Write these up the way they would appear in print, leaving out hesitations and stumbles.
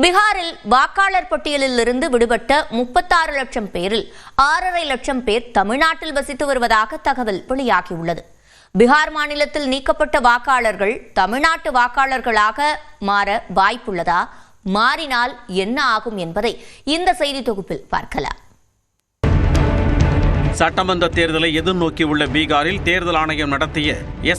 பீகாரில் வாக்காளர் பட்டியலில் இருந்து விடுபட்ட 36 லட்சம் பேரில் 6.5 லட்சம் பேர் தமிழ்நாட்டில் வசித்து வருவதாக தகவல் வெளியாகியுள்ளது. பீகார் மாநிலத்தில் நீக்கப்பட்ட வாக்காளர்கள் தமிழ்நாட்டு வாக்காளர்களாக மாற வாய்ப்புள்ளதா? மாறினால் என்ன ஆகும் என்பதை இந்த செய்தி தொகுப்பில் பார்க்கலாம். சட்டமன்ற தேர்தலை எதிர்நோக்கியுள்ள பீகாரில் தேர்தல் ஆணையம் நடத்திய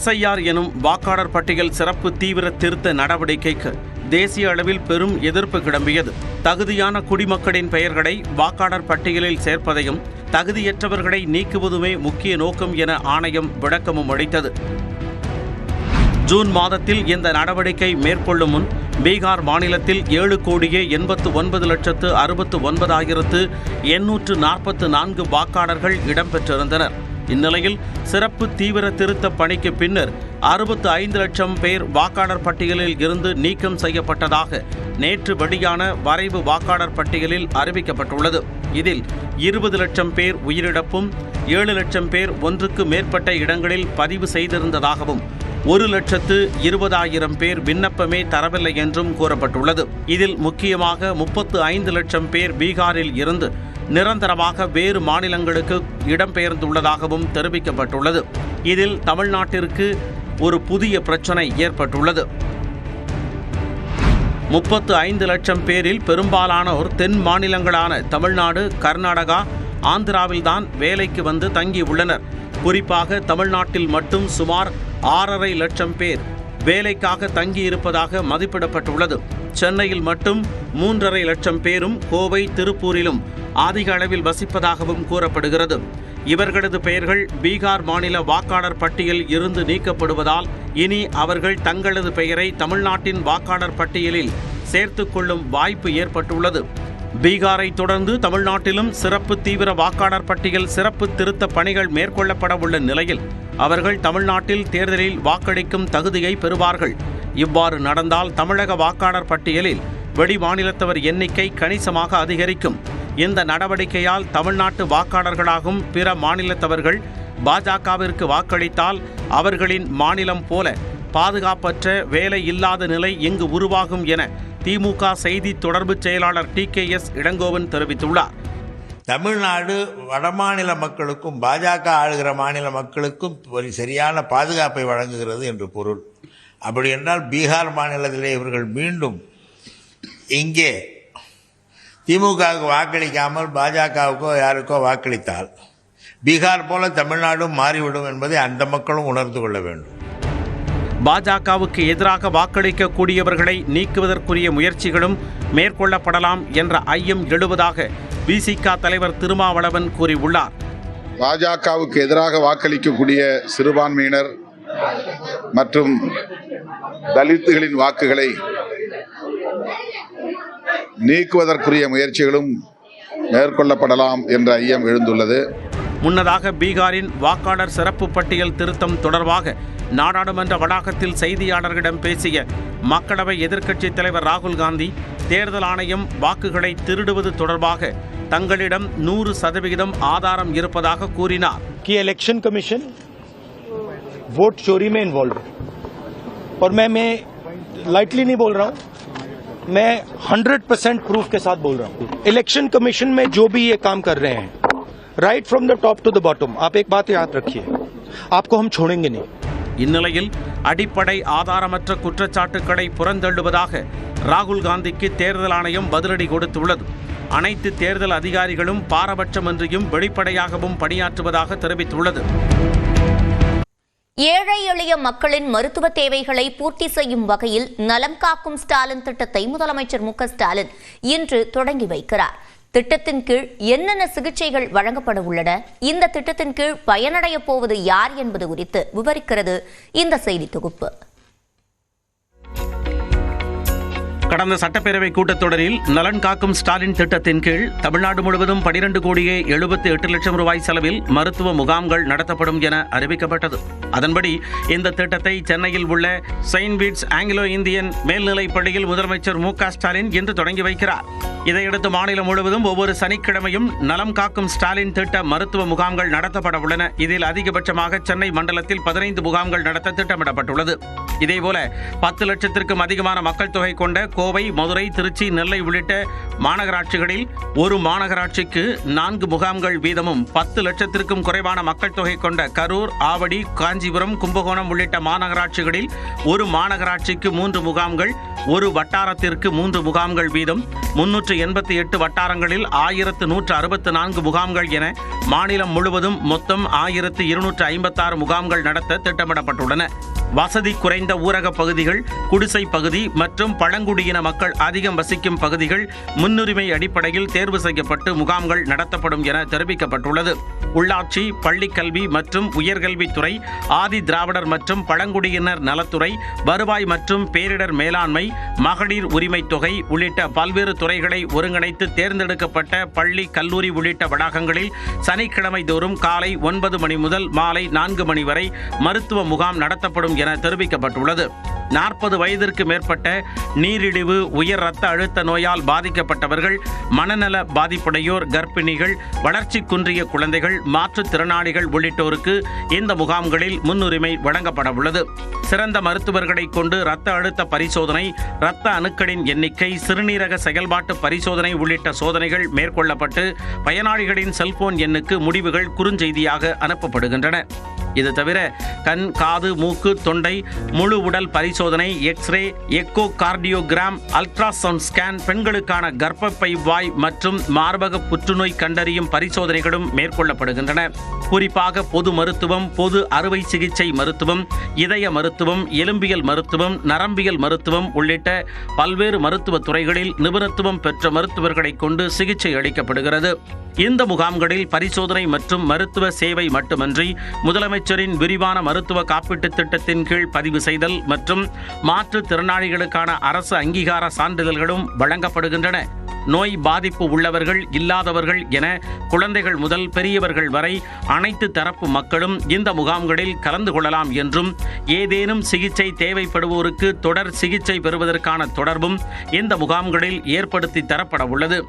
SIR எனும் வாக்காளர் பட்டியல் சிறப்பு தீவிர திருத்த நடவடிக்கைக்கு தேசிய அளவில் பெரும் எதிர்ப்பு கிளம்பியது. தகுதியான குடிமக்களின் பெயர்களை வாக்காளர் பட்டியலில் சேர்ப்பதையும் தகுதியற்றவர்களை நீக்குவதுமே முக்கிய நோக்கம் என ஆணையம் விளக்கமும் அளித்தது. ஜூன் மாதத்தில் இந்த நடவடிக்கை மேற்கொள்ளும் முன் பீகார் மாநிலத்தில் 7,89,69,844 வாக்காளர்கள் இடம்பெற்றிருந்தனர். இந்நிலையில் சிறப்பு தீவிர திருத்த பணிக்கு பின்னர் 65 லட்சம் பேர் வாக்காளர் பட்டியலில் இருந்து நீக்கம் செய்யப்பட்டதாக நேற்று வெளியான வரைவு வாக்காளர் பட்டியலில் அறிவிக்கப்பட்டுள்ளது. இதில் 20 லட்சம் பேர் உயிரிழப்பும் 7 லட்சம் பேர் ஒன்றுக்கு மேற்பட்ட இடங்களில் பதிவு செய்திருந்ததாகவும் 1,20,000 பேர் விண்ணப்பமே தரவில்லை என்றும் கூறப்பட்டுள்ளது. இதில் முக்கியமாக 35 லட்சம் பேர் பீகாரில் இருந்து நிரந்தரமாக வேறு மாநிலங்களுக்கு இடம்பெயர்ந்துள்ளதாகவும் தெரிவிக்கப்பட்டுள்ளது. இதில் தமிழ்நாட்டிற்கு ஒரு புதிய பிரச்சனை ஏற்பட்டுள்ளது. 35 லட்சம் பேரில் பெரும்பாலானோர் தென் மாநிலங்களான தமிழ்நாடு, கர்நாடகா, ஆந்திராவில்தான் வேலைக்கு வந்து தங்கியுள்ளனர். குறிப்பாக தமிழ்நாட்டில் மட்டும் சுமார் 6.5 லட்சம் பேர் வேலைக்காக தங்கியிருப்பதாக மதிப்பிடப்பட்டுள்ளது. சென்னையில் மட்டும் 3.5 லட்சம் பேரும் கோவை, திருப்பூரிலும் அதிக அளவில் வசிப்பதாகவும் கூறப்படுகிறது. இவர்களது பெயர்கள் பீகார் மாநில வாக்காளர் பட்டியல் இருந்து நீக்கப்படுவதால் இனி அவர்கள் தங்களது பெயரை தமிழ்நாட்டின் வாக்காளர் பட்டியலில் சேர்த்துக் கொள்ளும் வாய்ப்பு ஏற்பட்டுள்ளது. பீகாரை தொடர்ந்து தமிழ்நாட்டிலும் சிறப்பு தீவிர வாக்காளர் பட்டியல் சிறப்பு திருத்த பணிகள் மேற்கொள்ளப்பட உள்ள நிலையில் அவர்கள் தமிழ்நாட்டில் தேர்தலில் வாக்களிக்கும் தகுதியை பெறுவார்கள். இவ்வாறு நடந்தால் தமிழக வாக்காளர் பட்டியலில் வெளி மாநிலத்தவர் எண்ணிக்கை கணிசமாக அதிகரிக்கும். இந்த நடவடிக்கையால் தமிழ்நாட்டு வாக்காளர்களாகும் பிற மாநிலத்தவர்கள் பாஜகவிற்கு வாக்களித்தால் அவர்களின் மாநிலம் போல பாதுகாப்பற்ற வேலை இல்லாத நிலை இங்கு உருவாகும் என திமுக செய்தி தொடர்பு செயலாளர் TKS இளங்கோவன் தெரிவித்துள்ளார். தமிழ்நாடு வடமாநில மக்களுக்கும் பாஜக ஆளுகிற மாநில மக்களுக்கும் ஒரு சரியான பாதுகாப்பை வழங்குகிறது என்று பொருள். அப்படி என்றால் பீகார் மாநிலத்திலே இவர்கள் மீண்டும் இங்கே திமுகவுக்கு வாக்களிக்காமல் பாஜகவுக்கோ யாருக்கோ வாக்களித்தால் பீகார் போல தமிழ்நாடும் மாறிவிடும் என்பதை அந்த மக்களும் உணர்ந்து கொள்ள வேண்டும். பாஜகவுக்கு எதிராக வாக்களிக்கக்கூடியவர்களை நீக்குவதற்குரிய முயற்சிகளும் மேற்கொள்ளப்படலாம் என்ற ஐயம் எழுவதாக VCK தலைவர் திருமாவளவன் கூறியுள்ளார். பாஜகவுக்கு எதிராக வாக்களிக்கக்கூடிய சிறுபான்மையினர் மற்றும் தலித்துகளின் வாக்குகளை நீக்குவதற்குரிய முயற்சிகளும் மேற்கொள்ளப்படலாம் என்ற ஐயம் எழுந்துள்ளது. முன்னதாக பீகாரின் வாக்காளர் சிறப்பு பட்டியல் திருத்தம் தொடர்பாக நாடாளுமன்ற வளாகத்தில் செய்தியாளர்களிடம் பேசிய மக்களவை எதிர்க்கட்சித் தலைவர் ராகுல் காந்தி தேர்தல் ஆணையம் வாக்குகளை திருடுவது தொடர்பாக தங்களிடம் 100% ஆதாரம் இருப்பதாக கூறினார். इलेक्शन कमीशन वोट चोरी में इन्वॉल्व है और मैं लाइटली नहीं बोल रहा हूं, मैं 100% प्रूफ के साथ बोल रहा हूं. इलेक्शन कमीशन में जो भी ये काम कर रहे हैं right from the top to the bottom, आप एक बात याद रखिए, आपको हम छोड़ेंगे नहीं. இந்நிலையில் அடிப்படை ஆதாரமற்ற குற்றச்சாட்டுக்களை புறந்தள்ளுவதாக ராகுல் காந்திக்கு தேர்தல் ஆணையம் பதிலடி கொடுத்துள்ளது. அனைத்து தேர்தல் அதிகாரிகளும் பாரபட்சமின்றியும் வெளிப்படையாகவும் பணியாற்றுவதாக தெரிவித்துள்ளது. ஏழை எளிய மக்களின் மருத்துவ தேவைகளை பூர்த்தி செய்யும் வகையில் நலம் காக்கும் ஸ்டாலின் திட்டத்தை முதலமைச்சர் மு க ஸ்டாலின் இன்று தொடங்கி வைக்கிறார். திட்டத்தின் கீழ் என்னென்ன சிகிச்சைகள் வழங்கப்பட உள்ளன, இந்த திட்டத்தின் கீழ் பயனடைய போவது யார் என்பது குறித்து விவரிக்கிறது இந்த செய்தி தொகுப்பு. கடந்த சட்டப்பேரவை கூட்டத்தொடரில் நலன் காக்கும் ஸ்டாலின் திட்டத்தின் கீழ் தமிழ்நாடு முழுவதும் 12,78,00,000 ரூபாய் செலவில் மருத்துவ முகாம்கள் நடத்தப்படும் என அறிவிக்கப்பட்டது. அதன்படி இந்த திட்டத்தை சென்னையில் உள்ள செயின்ட் பீட்ஸ் ஆங்கிலோ இந்தியன் மேல்நிலைப் பள்ளியில் முதலமைச்சர் மு க ஸ்டாலின் இன்று தொடங்கி வைக்கிறார். இதையடுத்து மாநிலம் முழுவதும் ஒவ்வொரு சனிக்கிழமையும் நலம் காக்கும் ஸ்டாலின் திட்ட மருத்துவ முகாம்கள் நடத்தப்பட உள்ளன. இதில் அதிகபட்சமாக சென்னை மண்டலத்தில் 15 முகாம்கள் நடத்த திட்டமிடப்பட்டுள்ளது. இதேபோல 10 லட்சத்திற்கும் அதிகமான மக்கள் தொகை கொண்ட கோவை, மதுரை, திருச்சி, நெல்லை உள்ளிட்ட மாநகராட்சிகளில் ஒரு மாநகராட்சிக்கு 4 முகாம்கள் வீதமும், 10 லட்சத்திற்கும் குறைவான மக்கள் தொகை கொண்ட கரூர், ஆவடி, காஞ்சிபுரம், கும்பகோணம் உள்ளிட்ட மாநகராட்சிகளில் ஒரு மாநகராட்சிக்கு 3 முகாம்கள், ஒரு வட்டாரத்திற்கு 3 முகாம்கள் வீதம், 388 வட்டாரங்களில் 1164 முகாம்கள் என மாநிலம் முழுவதும் மொத்தம் 1256 முகாம்கள் நடத்த திட்டமிடப்பட்டுள்ளன. வசதி குறைந்த ஊரக பகுதிகள், குடிசை பகுதி மற்றும் பழங்குடியின மக்கள் அதிகம் வசிக்கும் பகுதிகள் முன்னுரிமை அடிப்படையில் தேர்வு செய்யப்பட்டு முகாம்கள் நடத்தப்படும் என தெரிவிக்கப்பட்டுள்ளது. உள்ளாட்சி, பள்ளிக்கல்வி மற்றும் உயர்கல்வித்துறை, ஆதி திராவிடர் மற்றும் பழங்குடியினர் நலத்துறை, வருவாய் மற்றும் பேரிடர் மேலாண்மை, மகளிர் உரிமை தொகை உள்ளிட்ட பல்வேறு துறைகளை ஒருங்கிணைத்து தேர்ந்தெடுக்கப்பட்ட பள்ளி, கல்லூரி உள்ளிட்ட வளாகங்களில் சனிக்கிழமை தோறும் காலை 9 மணி முதல் மாலை 4 மணி வரை மருத்துவ முகாம் நடத்தப்படும் என தெரிவிக்கப்பட்டுள்ளது. 40 வயதிற்கு மேற்பட்ட நீரிழிவு, உயர் இரத்த அழுத்த நோயால் பாதிக்கப்பட்டவர்கள், மனநல பாதிப்புடையோர், கர்ப்பிணிகள், வளர்ச்சி குன்றிய குழந்தைகள், மாற்றுத்திறனாளிகள் உள்ளிட்டோருக்கு இந்த முகாம்களில் முன்னுரிமை வழங்கப்பட உள்ளது. சிறந்த மருத்துவர்களை கொண்டு இரத்த அழுத்த பரிசோதனை, இரத்த அணுக்களின் எண்ணிக்கை, சிறுநீரக செயல்பாட்டு பரிசோதனை உள்ளிட்ட சோதனைகள் மேற்கொள்ளப்பட்டு பயனாளிகளின் செல்போன் எண்ணுக்கு முடிவுகள் குறுஞ்செய்தியாக அனுப்பப்படுகின்றன. இது தவிர கண், காது, மூக்கு, தொண்டை, முழு உடல் பரிசோதனை, x ray, echocardiogram, ultrasound scan, பெண்களுக்கான கர்ப்பப்பை வாய் மற்றும் மார்பக புற்றுநோய் கண்டறியும் பரிசோதனைகளும் மேற்கொள்ளப்படுகின்றன. குறிப்பாக பொது மருத்துவம், பொது அறுவை சிகிச்சை மருத்துவம், இதய மருத்துவம், எலும்பியல் மருத்துவம், நரம்பியல் மருத்துவம் உள்ளிட்ட பல்வேறு மருத்துவ துறைகளில் நிபுணத்துவம் பெற்ற மருத்துவர்களை கொண்டு சிகிச்சை அளிக்கப்படுகிறது. இந்த முகாம்களில் பரிசோதனை மற்றும் மருத்துவ சேவை மட்டுமன்றி முதலமைச்சரின் விரிவான மருத்துவ காப்பீட்டுத் திட்டத்தின் கீழ் பதிவு செய்தல் மற்றும் மாற்றுத்திறனாளிகளுக்கான அரசு அங்கீகார சான்றிதழ்களும் வழங்கப்படுகின்றன. நோய் பாதிப்பு உள்ளவர்கள், இல்லாதவர்கள் என குழந்தைகள் முதல் பெரியவர்கள் வரை அனைத்து தரப்பு மக்களும் இந்த முகாம்களில் கலந்து கொள்ளலாம் என்றும், ஏதேனும் சிகிச்சை தேவைப்படுவோருக்கு தொடர் சிகிச்சை பெறுவதற்கான தொடர்பும் இந்த முகாம்களில் ஏற்படுத்தி தரப்பட உள்ளது.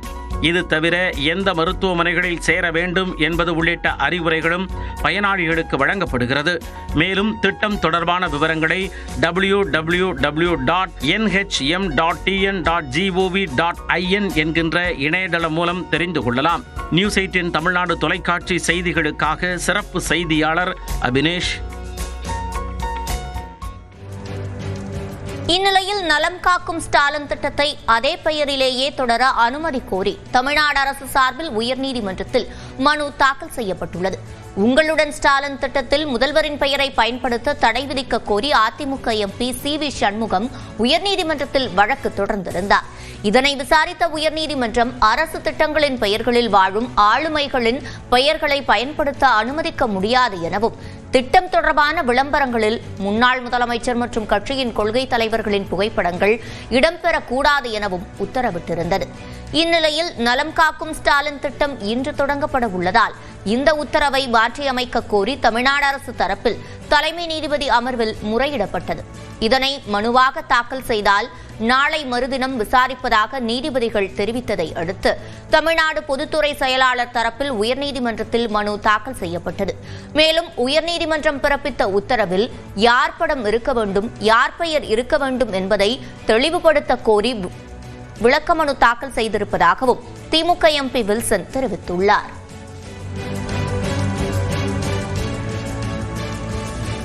இது தவிர எந்த மருத்துவமனைகளில் சேர வேண்டும் என்பது உள்ளிட்ட அறிவுரைகளும் பயனாளிகளுக்கு வழங்கப்படுகிறது. மேலும் திட்டம் தொடர்பான விவரங்களை www.nhm.tn.gov.in என்கின்ற இணையதளம் மூலம் தெரிந்து கொள்ளலாம். நியூஸ் 18 தமிழ்நாடு தொலைக்காட்சி செய்திகளுக்காக சிறப்பு செய்தியாளர் அபினேஷ். இந்நிலையில் நலம் காக்கும் ஸ்டாலின் திட்டத்தை அதே பெயரிலேயே தொடர அனுமதி கோரி தமிழ்நாடு அரசு சார்பில் உயர்நீதிமன்றத்தில் மனு தாக்கல் செய்யப்பட்டுள்ளது. உங்களுடன் ஸ்டாலின் திட்டத்தில் முதல்வரின் பெயரை பயன்படுத்த தடை விதிக்க கோரி அதிமுக எம்பி CV சண்முகம் உயர்நீதிமன்றத்தில் வழக்கு தொடர்ந்திருந்தார். இதனை விசாரித்த உயர்நீதிமன்றம் அரசு திட்டங்களின் பெயர்களில் வாழும் ஆளுமைகளின் பெயர்களை பயன்படுத்த அனுமதிக்க முடியாது எனவும், திட்டம் தொடர்பான விளம்பரங்களில் முன்னாள் முதலமைச்சர் மற்றும் கட்சியின் கொள்கை தலைவர்களின் புகைப்படங்கள் இடம்பெறக்கூடாது எனவும் உத்தரவிட்டிருந்தது. இந்நிலையில் நலம் காக்கும் ஸ்டாலின் திட்டம் இன்று தொடங்கப்பட உள்ளதால் இந்த உத்தரவை மாற்றியமைக்க கோரி தமிழ்நாடு அரசு தரப்பில் தலைமை நீதிபதி அமர்வில் முறையிடப்பட்டது. இதனை மனுவாக தாக்கல் செய்தால் நாளை மறுதினம் விசாரிப்பதாக நீதிபதிகள் தெரிவித்ததை அடுத்து தமிழ்நாடு பொதுத்துறை செயலாளர் தரப்பில் உயர்நீதிமன்றத்தில் மனு தாக்கல் செய்யப்பட்டது. மேலும் உயர்நீதிமன்றம் பிறப்பித்த உத்தரவில் யார் படம் இருக்க வேண்டும், யார் பெயர் இருக்க வேண்டும் என்பதை தெளிவுபடுத்த கோரி விளக்கமனு தாக்கல் செய்திருப்பதாகவும் திமுக எம்பி வில்சன் தெரிவித்துள்ளார்.